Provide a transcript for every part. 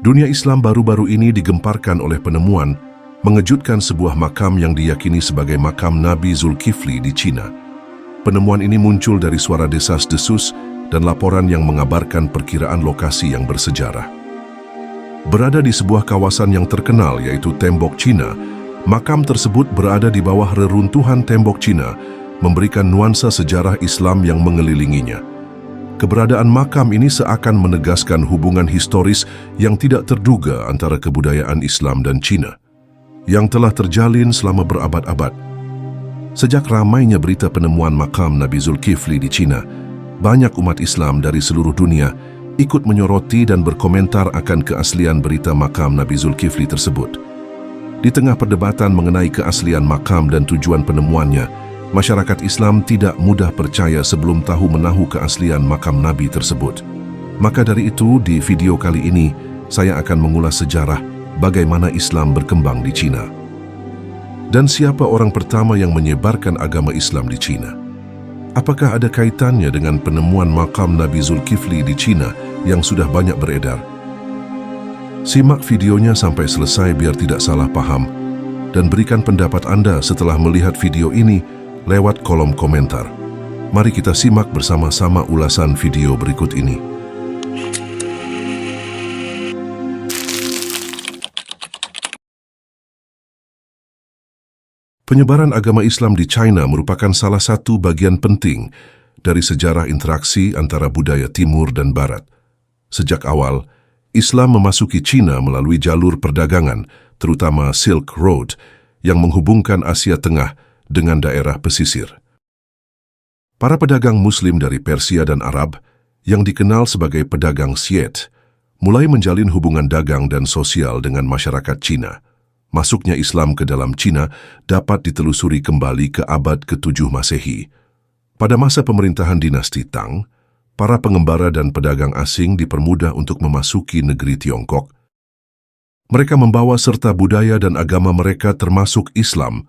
Dunia Islam baru-baru ini digemparkan oleh penemuan mengejutkan sebuah makam yang diyakini sebagai makam Nabi Zulkifli di China. Penemuan ini muncul dari suara desas-desus dan laporan yang mengabarkan perkiraan lokasi yang bersejarah. Berada di sebuah kawasan yang terkenal yaitu Tembok Cina, makam tersebut berada di bawah reruntuhan Tembok Cina, memberikan nuansa sejarah Islam yang mengelilinginya. Keberadaan makam ini seakan menegaskan hubungan historis yang tidak terduga antara kebudayaan Islam dan Cina, yang telah terjalin selama berabad-abad. Sejak ramainya berita penemuan makam Nabi Zulkifli di Cina, banyak umat Islam dari seluruh dunia ikut menyoroti dan berkomentar akan keaslian berita makam Nabi Zulkifli tersebut. Di tengah perdebatan mengenai keaslian makam dan tujuan penemuannya, masyarakat Islam tidak mudah percaya sebelum tahu menahu keaslian makam Nabi tersebut. Maka dari itu, di video kali ini, saya akan mengulas sejarah bagaimana Islam berkembang di Cina. Dan siapa orang pertama yang menyebarkan agama Islam di Cina? Apakah ada kaitannya dengan penemuan makam Nabi Zulkifli di Cina yang sudah banyak beredar? Simak videonya sampai selesai biar tidak salah paham, dan berikan pendapat Anda setelah melihat video ini lewat kolom komentar. Mari kita simak bersama-sama ulasan video berikut ini. Penyebaran agama Islam di China merupakan salah satu bagian penting dari sejarah interaksi antara budaya Timur dan Barat. Sejak awal, Islam memasuki China melalui jalur perdagangan, terutama Silk Road, yang menghubungkan Asia Tengah dengan daerah pesisir. Para pedagang Muslim dari Persia dan Arab, yang dikenal sebagai pedagang Syed, mulai menjalin hubungan dagang dan sosial dengan masyarakat Cina. Masuknya Islam ke dalam Cina dapat ditelusuri kembali ke abad ke-7 Masehi. Pada masa pemerintahan dinasti Tang, para pengembara dan pedagang asing dipermudah untuk memasuki negeri Tiongkok. Mereka membawa serta budaya dan agama mereka termasuk Islam.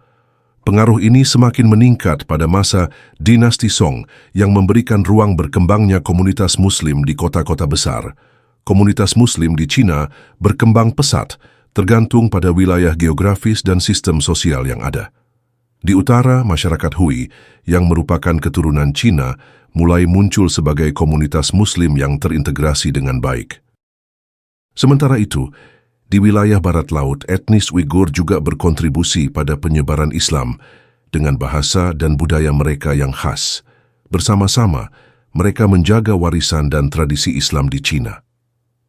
Pengaruh ini semakin meningkat pada masa dinasti Song yang memberikan ruang berkembangnya komunitas Muslim di kota-kota besar. Komunitas Muslim di Cina berkembang pesat, tergantung pada wilayah geografis dan sistem sosial yang ada. Di utara, masyarakat Hui, yang merupakan keturunan Cina, mulai muncul sebagai komunitas Muslim yang terintegrasi dengan baik. Sementara itu, di wilayah barat laut, etnis Uighur juga berkontribusi pada penyebaran Islam dengan bahasa dan budaya mereka yang khas. Bersama-sama, mereka menjaga warisan dan tradisi Islam di Cina.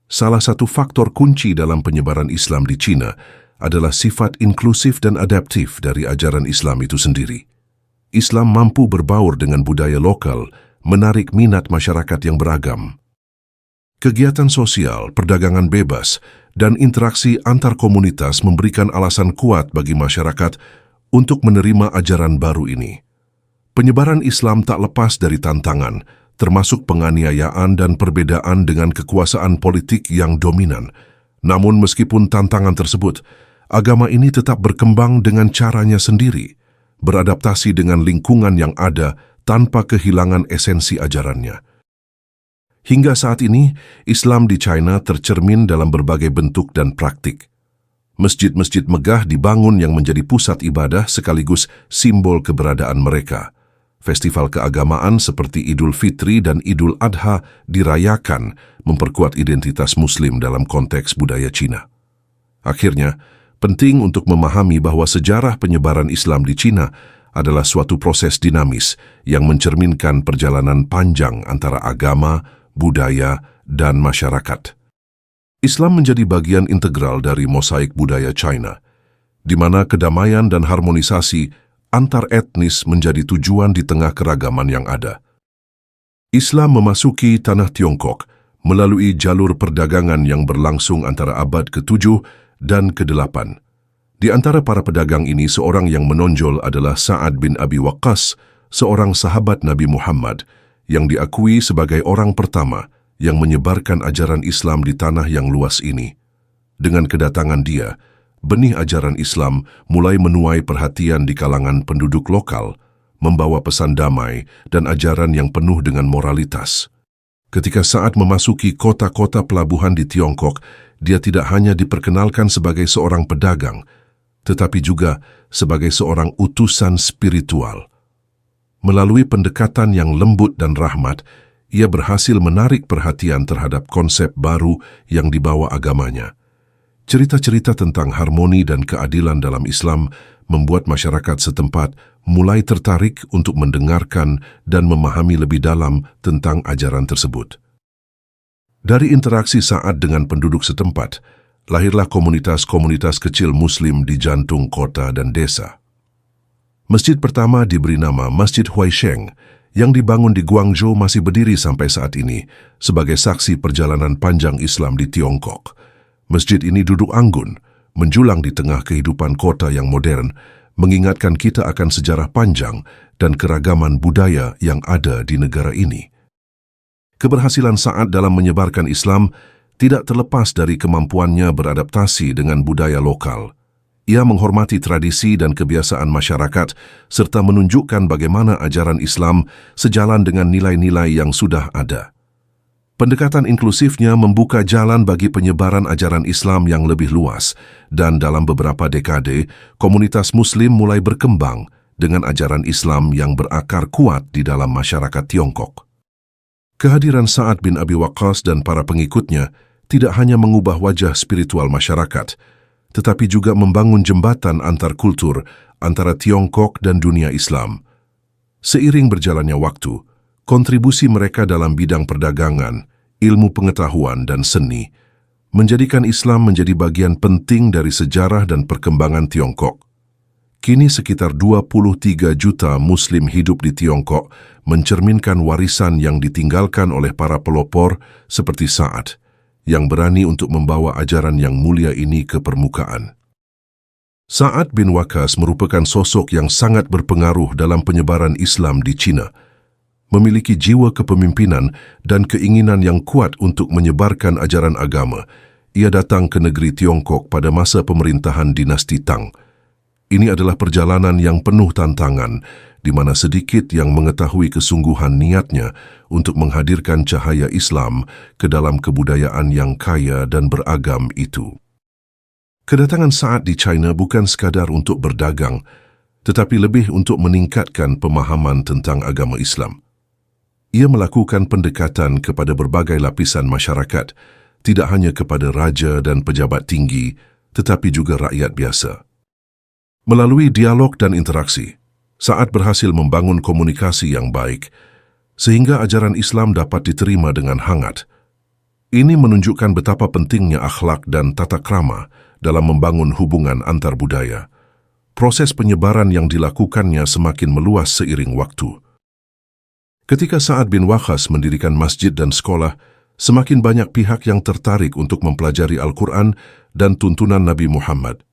Salah satu faktor kunci dalam penyebaran Islam di Cina adalah sifat inklusif dan adaptif dari ajaran Islam itu sendiri. Islam mampu berbaur dengan budaya lokal, menarik minat masyarakat yang beragam. Kegiatan sosial, perdagangan bebas, dan interaksi antar komunitas memberikan alasan kuat bagi masyarakat untuk menerima ajaran baru ini. Penyebaran Islam tak lepas dari tantangan, termasuk penganiayaan dan perbedaan dengan kekuasaan politik yang dominan. Namun meskipun tantangan tersebut, agama ini tetap berkembang dengan caranya sendiri, beradaptasi dengan lingkungan yang ada tanpa kehilangan esensi ajarannya. Hingga saat ini, Islam di China tercermin dalam berbagai bentuk dan praktik. Masjid-masjid megah dibangun yang menjadi pusat ibadah sekaligus simbol keberadaan mereka. Festival keagamaan seperti Idul Fitri dan Idul Adha dirayakan, memperkuat identitas Muslim dalam konteks budaya Cina. Akhirnya, penting untuk memahami bahwa sejarah penyebaran Islam di Cina adalah suatu proses dinamis yang mencerminkan perjalanan panjang antara agama, budaya, dan masyarakat. Islam menjadi bagian integral dari mosaik budaya China, di mana kedamaian dan harmonisasi antar etnis menjadi tujuan di tengah keragaman yang ada. Islam memasuki tanah Tiongkok melalui jalur perdagangan yang berlangsung antara abad ke-7 dan ke-8. Di antara para pedagang ini, seorang yang menonjol adalah Sa'ad bin Abi Waqqas, seorang sahabat Nabi Muhammad, yang diakui sebagai orang pertama yang menyebarkan ajaran Islam di tanah yang luas ini. Dengan kedatangan dia, benih ajaran Islam mulai menuai perhatian di kalangan penduduk lokal, membawa pesan damai dan ajaran yang penuh dengan moralitas. Ketika Sa'ad memasuki kota-kota pelabuhan di Tiongkok, dia tidak hanya diperkenalkan sebagai seorang pedagang, tetapi juga sebagai seorang utusan spiritual. Melalui pendekatan yang lembut dan rahmat, ia berhasil menarik perhatian terhadap konsep baru yang dibawa agamanya. Cerita-cerita tentang harmoni dan keadilan dalam Islam membuat masyarakat setempat mulai tertarik untuk mendengarkan dan memahami lebih dalam tentang ajaran tersebut. Dari interaksi Sa'ad dengan penduduk setempat, lahirlah komunitas-komunitas kecil Muslim di jantung kota dan desa. Masjid pertama diberi nama Masjid Huaisheng, yang dibangun di Guangzhou masih berdiri sampai saat ini sebagai saksi perjalanan panjang Islam di Tiongkok. Masjid ini duduk anggun, menjulang di tengah kehidupan kota yang modern, mengingatkan kita akan sejarah panjang dan keragaman budaya yang ada di negara ini. Keberhasilan Sa'ad dalam menyebarkan Islam tidak terlepas dari kemampuannya beradaptasi dengan budaya lokal. Ia menghormati tradisi dan kebiasaan masyarakat serta menunjukkan bagaimana ajaran Islam sejalan dengan nilai-nilai yang sudah ada. Pendekatan inklusifnya membuka jalan bagi penyebaran ajaran Islam yang lebih luas, dan dalam beberapa dekade, komunitas Muslim mulai berkembang dengan ajaran Islam yang berakar kuat di dalam masyarakat Tiongkok. Kehadiran Sa'ad bin Abi Waqqas dan para pengikutnya tidak hanya mengubah wajah spiritual masyarakat, tetapi juga membangun jembatan antar kultur antara Tiongkok dan dunia Islam. Seiring berjalannya waktu, kontribusi mereka dalam bidang perdagangan, ilmu pengetahuan, dan seni menjadikan Islam menjadi bagian penting dari sejarah dan perkembangan Tiongkok. Kini sekitar 23 juta Muslim hidup di Tiongkok mencerminkan warisan yang ditinggalkan oleh para pelopor seperti Sa'ad, yang berani untuk membawa ajaran yang mulia ini ke permukaan. Sa'ad bin Waqqas merupakan sosok yang sangat berpengaruh dalam penyebaran Islam di China. Memiliki jiwa kepemimpinan dan keinginan yang kuat untuk menyebarkan ajaran agama, ia datang ke negeri Tiongkok pada masa pemerintahan dinasti Tang. Ini adalah perjalanan yang penuh tantangan, di mana sedikit yang mengetahui kesungguhan niatnya untuk menghadirkan cahaya Islam ke dalam kebudayaan yang kaya dan beragam itu. Kedatangan Sa'ad di China bukan sekadar untuk berdagang, tetapi lebih untuk meningkatkan pemahaman tentang agama Islam. Ia melakukan pendekatan kepada berbagai lapisan masyarakat, tidak hanya kepada raja dan pejabat tinggi, tetapi juga rakyat biasa. Melalui dialog dan interaksi, Sa'ad berhasil membangun komunikasi yang baik, sehingga ajaran Islam dapat diterima dengan hangat. Ini menunjukkan betapa pentingnya akhlak dan tata krama dalam membangun hubungan antar budaya. Proses penyebaran yang dilakukannya semakin meluas seiring waktu. Ketika Sa'ad bin Waqqas mendirikan masjid dan sekolah, semakin banyak pihak yang tertarik untuk mempelajari Al-Quran dan tuntunan Nabi Muhammad.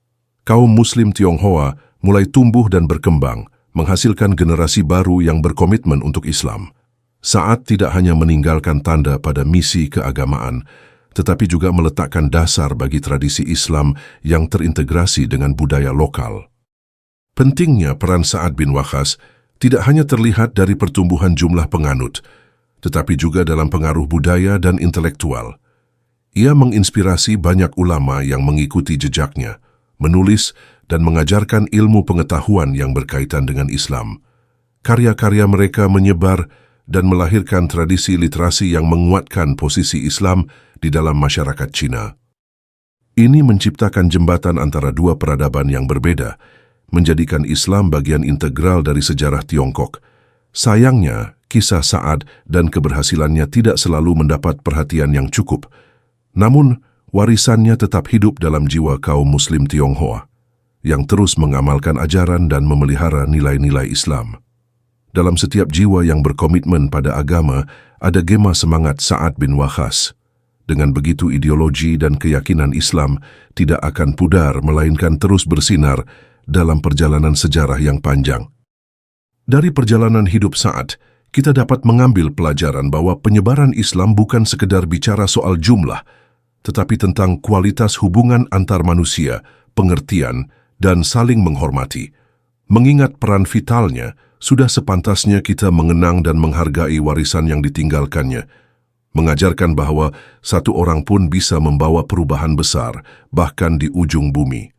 Kaum Muslim Tionghoa mulai tumbuh dan berkembang, menghasilkan generasi baru yang berkomitmen untuk Islam. Sa'ad tidak hanya meninggalkan tanda pada misi keagamaan, tetapi juga meletakkan dasar bagi tradisi Islam yang terintegrasi dengan budaya lokal. Pentingnya peran Sa'ad bin Waqqas tidak hanya terlihat dari pertumbuhan jumlah penganut, tetapi juga dalam pengaruh budaya dan intelektual. Ia menginspirasi banyak ulama yang mengikuti jejaknya, menulis dan mengajarkan ilmu pengetahuan yang berkaitan dengan Islam. Karya-karya mereka menyebar dan melahirkan tradisi literasi yang menguatkan posisi Islam di dalam masyarakat Cina. Ini menciptakan jembatan antara dua peradaban yang berbeda, menjadikan Islam bagian integral dari sejarah Tiongkok. Sayangnya, kisah Sa'ad dan keberhasilannya tidak selalu mendapat perhatian yang cukup. Namun, warisannya tetap hidup dalam jiwa kaum Muslim Tionghoa, yang terus mengamalkan ajaran dan memelihara nilai-nilai Islam. Dalam setiap jiwa yang berkomitmen pada agama, ada gema semangat Sa'ad bin Waqqas. Dengan begitu, ideologi dan keyakinan Islam tidak akan pudar, melainkan terus bersinar dalam perjalanan sejarah yang panjang. Dari perjalanan hidup Sa'ad, kita dapat mengambil pelajaran bahwa penyebaran Islam bukan sekedar bicara soal jumlah, tetapi tentang kualitas hubungan antar manusia, pengertian, dan saling menghormati. Mengingat peran vitalnya, sudah sepantasnya kita mengenang dan menghargai warisan yang ditinggalkannya. mengajarkan bahwa satu orang pun bisa membawa perubahan besar, bahkan di ujung bumi.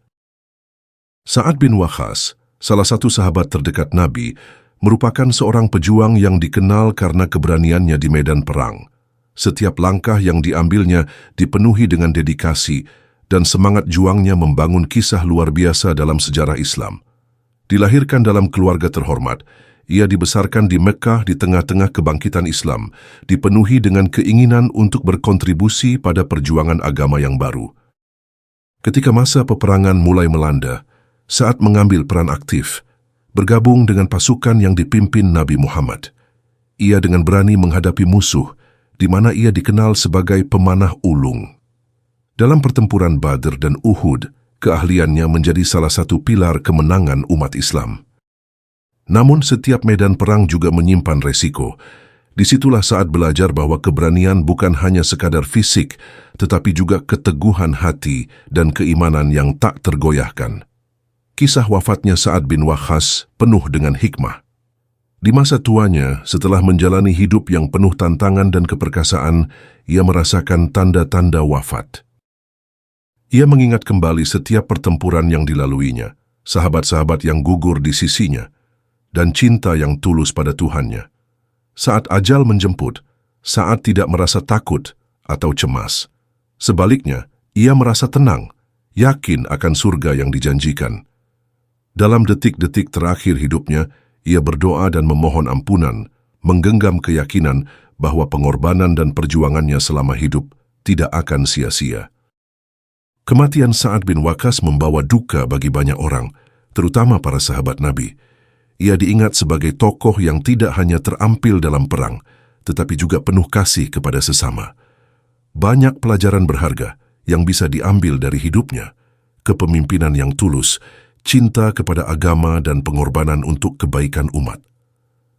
Sa'ad bin Waqqas, salah satu sahabat terdekat Nabi, merupakan seorang pejuang yang dikenal karena keberaniannya di medan perang. Setiap langkah yang diambilnya dipenuhi dengan dedikasi dan semangat juangnya membangun kisah luar biasa dalam sejarah Islam. Dilahirkan dalam keluarga terhormat, ia dibesarkan di Mekah di tengah-tengah kebangkitan Islam, dipenuhi dengan keinginan untuk berkontribusi pada perjuangan agama yang baru. Ketika masa peperangan mulai melanda, Sa'ad mengambil peran aktif, bergabung dengan pasukan yang dipimpin Nabi Muhammad. Ia dengan berani menghadapi musuh, di mana ia dikenal sebagai pemanah ulung. Dalam pertempuran Badr dan Uhud, keahliannya menjadi salah satu pilar kemenangan umat Islam. Namun setiap medan perang juga menyimpan resiko. Disitulah Sa'ad belajar bahwa keberanian bukan hanya sekadar fisik, tetapi juga keteguhan hati dan keimanan yang tak tergoyahkan. Kisah wafatnya Sa'ad bin Waqqas penuh dengan hikmah. Di masa tuanya, setelah menjalani hidup yang penuh tantangan dan keperkasaan, ia merasakan tanda-tanda wafat. Ia mengingat kembali setiap pertempuran yang dilaluinya, sahabat-sahabat yang gugur di sisinya, dan cinta yang tulus pada Tuhannya. Saat ajal menjemput, Sa'ad tidak merasa takut atau cemas. Sebaliknya, ia merasa tenang, yakin akan surga yang dijanjikan. Dalam detik-detik terakhir hidupnya, ia berdoa dan memohon ampunan, menggenggam keyakinan bahwa pengorbanan dan perjuangannya selama hidup tidak akan sia-sia. Kematian Sa'ad bin Waqqas membawa duka bagi banyak orang, terutama para sahabat Nabi. Ia diingat sebagai tokoh yang tidak hanya terampil dalam perang, tetapi juga penuh kasih kepada sesama. Banyak pelajaran berharga yang bisa diambil dari hidupnya, kepemimpinan yang tulus, cinta kepada agama dan pengorbanan untuk kebaikan umat.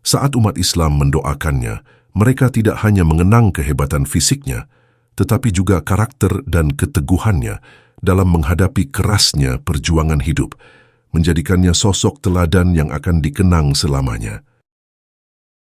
Saat umat Islam mendoakannya, mereka tidak hanya mengenang kehebatan fisiknya, tetapi juga karakter dan keteguhannya dalam menghadapi kerasnya perjuangan hidup, menjadikannya sosok teladan yang akan dikenang selamanya.